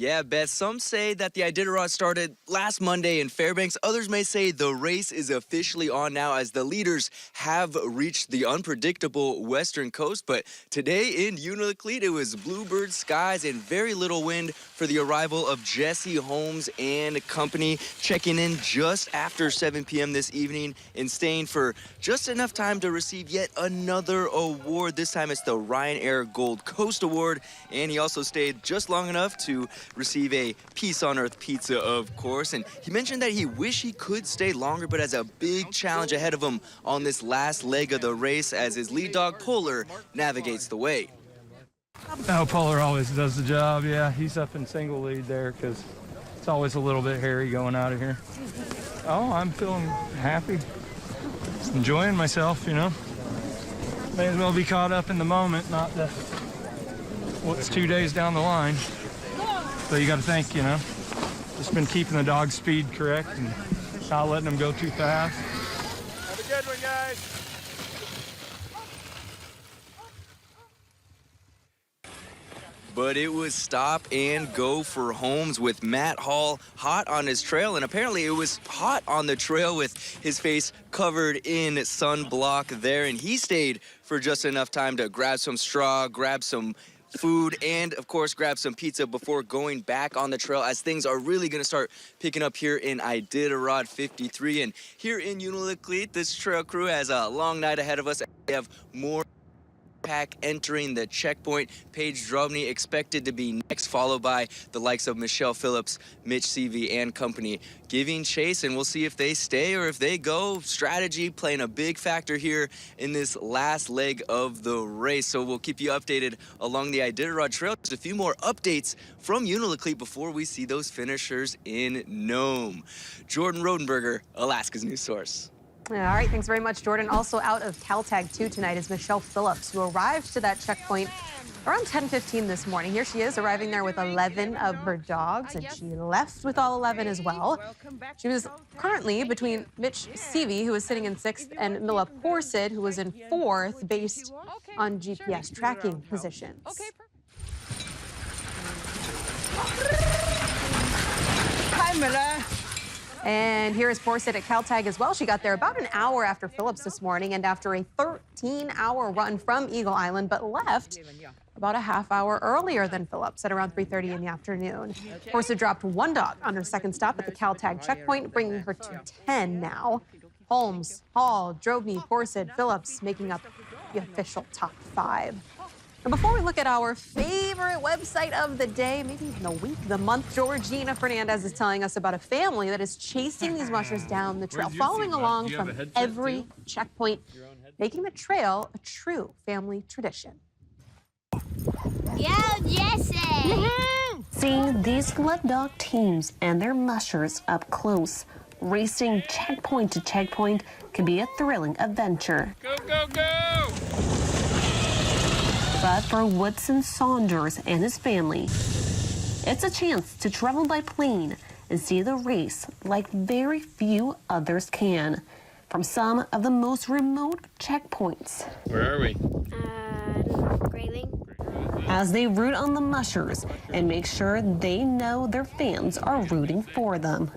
Yeah, Beth, some say that the Iditarod started last Monday in Fairbanks. Others may say the race is officially on now as the leaders have reached the unpredictable western coast. But today in Unalakleet, it was bluebird skies and very little wind for the arrival of Jesse Holmes and company, checking in just after 7 p.m. this evening and staying for just enough time to receive yet another award. This time it's the Ryanair Gold Coast Award, and he also stayed just long enough to receive a Peace on Earth pizza, of course. And he mentioned that he wished he could stay longer, but has a big challenge ahead of him on this last leg of the race as his lead dog Polar navigates the way. No, Polar always does the job. Yeah, he's up in single lead there because it's always a little bit hairy going out of here. Oh, I'm feeling happy. Just enjoying myself, you know. May as well be caught up in the moment, not what's 2 days down the line. So you got to think, you know, just been keeping the dog's speed correct and not letting them go too fast. Have a good one, guys. But it was stop and go for Holmes with Matt Hall hot on his trail, and apparently it was hot on the trail with his face covered in sunblock there, and he stayed for just enough time to grab some straw, grab some food, and of course grab some pizza before going back on the trail as things are really going to start picking up here in Iditarod 53. And here in Unalakleet, this trail crew has a long night ahead of us. We have more pack entering the checkpoint. Paige Drobny expected to be next, followed by the likes of Michelle Phillips, Mitch Seavey, and company giving chase, and we'll see if they stay or if they go. Strategy playing a big factor here in this last leg of the race, so we'll keep you updated along the Iditarod Trail. Just a few more updates from Unalakleet before we see those finishers in Nome. Jordan Rodenberger, Alaska's news source. All right, thanks very much, Jordan. Also out of CalTag 2 tonight is Michelle Phillips, who arrived to that checkpoint around 10:15 this morning. Here she is, arriving there with 11 of her dogs, and she left with all 11 as well. She was currently between Mitch Seavey, who was sitting in 6th, and Mila Porsid, who was in 4th, based on GPS tracking positions. Hi, Mila. And here is Porsid at CalTag as well. She got there about an hour after Phillips this morning and after a 13-hour run from Eagle Island, but left about a half hour earlier than Phillips at around 3:30 in the afternoon. Porsid dropped one dog on her second stop at the CalTag checkpoint, bringing her to 10 now. Holmes, Hall, Drobny, Porsid, Phillips making up the official top 5. And before we look at our favorite website of the day, maybe even the week, the month, Georgina Fernandez is telling us about a family that is chasing these mushers down the trail, following along from every checkpoint, making the trail a true family tradition. Yo, Jesse! Seeing these blood dog teams and their mushers up close, racing checkpoint to checkpoint can be a thrilling adventure. Go, go, go! But for Woodson Saunders and his family, it's a chance to travel by plane and see the race like very few others can, from some of the most remote checkpoints. Where are we? Grayling. As they root on the mushers and make sure they know their fans are rooting for them.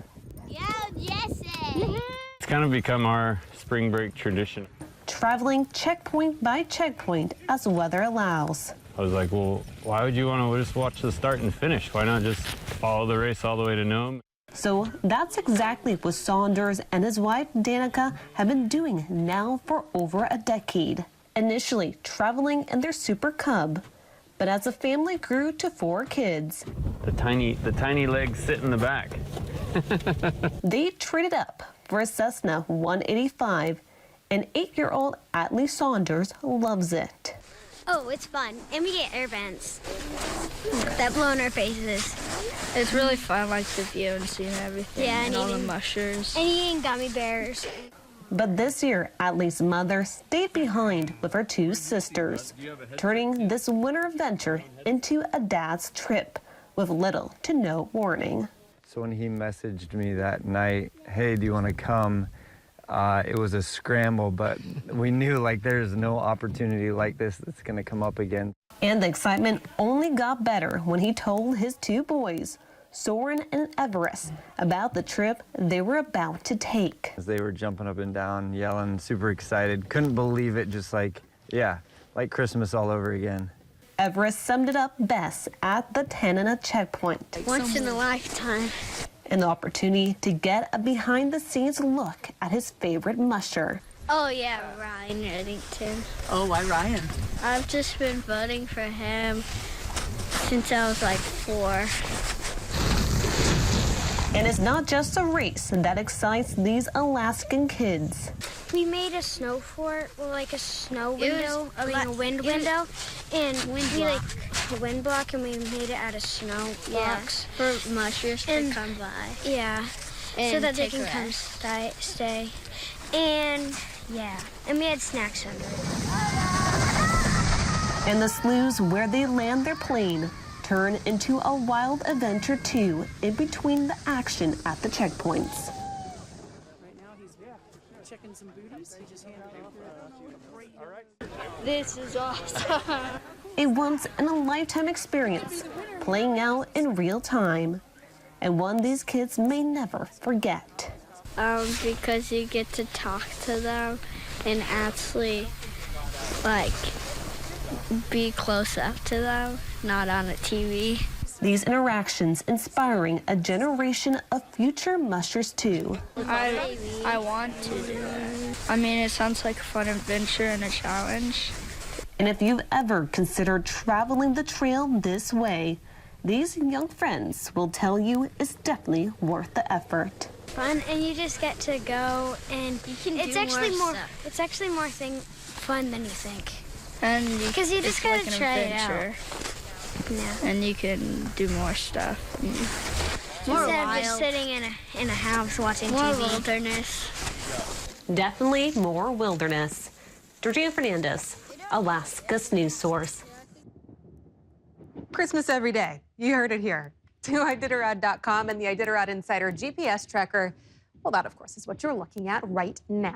Yo, Jesse! It's kind of become our spring break tradition. Traveling checkpoint by checkpoint as weather allows. I was like, well, why would you want to just watch the start and finish? Why not just follow the race all the way to Nome? So that's exactly what Saunders and his wife Danica have been doing now for over a decade. Initially traveling in their Super Cub, but as the family grew to 4 kids, The tiny legs sit in the back. they traded up for a Cessna 185. And 8-year-old Atlee Saunders loves it. Oh, it's fun. And we get air vents that blow in our faces. It's really fun. I like the view and seeing everything. Yeah, and all the mushers. And eating gummy bears. But this year, Atlee's mother stayed behind with her 2 sisters, turning this winter adventure into a dad's trip with little to no warning. So when he messaged me that night, hey, do you want to come? It was a scramble, but we knew like there's no opportunity like this that's going to come up again. And the excitement only got better when he told his two boys, Soren and Everest, about the trip they were about to take. As they were jumping up and down, yelling, super excited, couldn't believe it, just like, yeah, like Christmas all over again. Everest summed it up best at the Tanana checkpoint. Once in a lifetime. An opportunity to get a behind-the-scenes look at his favorite musher. Oh yeah, Ryan Reddington. Oh, why Ryan? I've just been voting for him since I was like 4. And it's not just a race that excites these Alaskan kids. We made a snow fort, like a snow window, a wind window, and we like a wind block, and we made it out of snow blocks for mushers to come by. Yeah, And so that they take a can come rest. stay. And yeah, and we had snacks under it. And the sloughs where they land their plane turn into a wild adventure too, in between the action at the checkpoints. This is awesome. A once-in-a-lifetime experience playing out in real time, and one these kids may never forget. Because you get to talk to them and actually, like, be close up to them, not on a TV. These interactions inspiring a generation of future mushers too. I want to do it. I mean, it sounds like a fun adventure and a challenge. And if you've ever considered traveling the trail this way, these young friends will tell you it's definitely worth the effort. Fun, and you just get to go, and it's actually more fun than you think. And Because you just gotta like an try adventure. it out. Yeah. And you can do more stuff. Instead of just sitting in a house watching More TV. wilderness. Definitely more wilderness. Georgina Fernandez, Alaska's news source. Christmas every day. You heard it here. To Iditarod.com and the Iditarod Insider GPS tracker. Well, that, of course, is what you're looking at right now.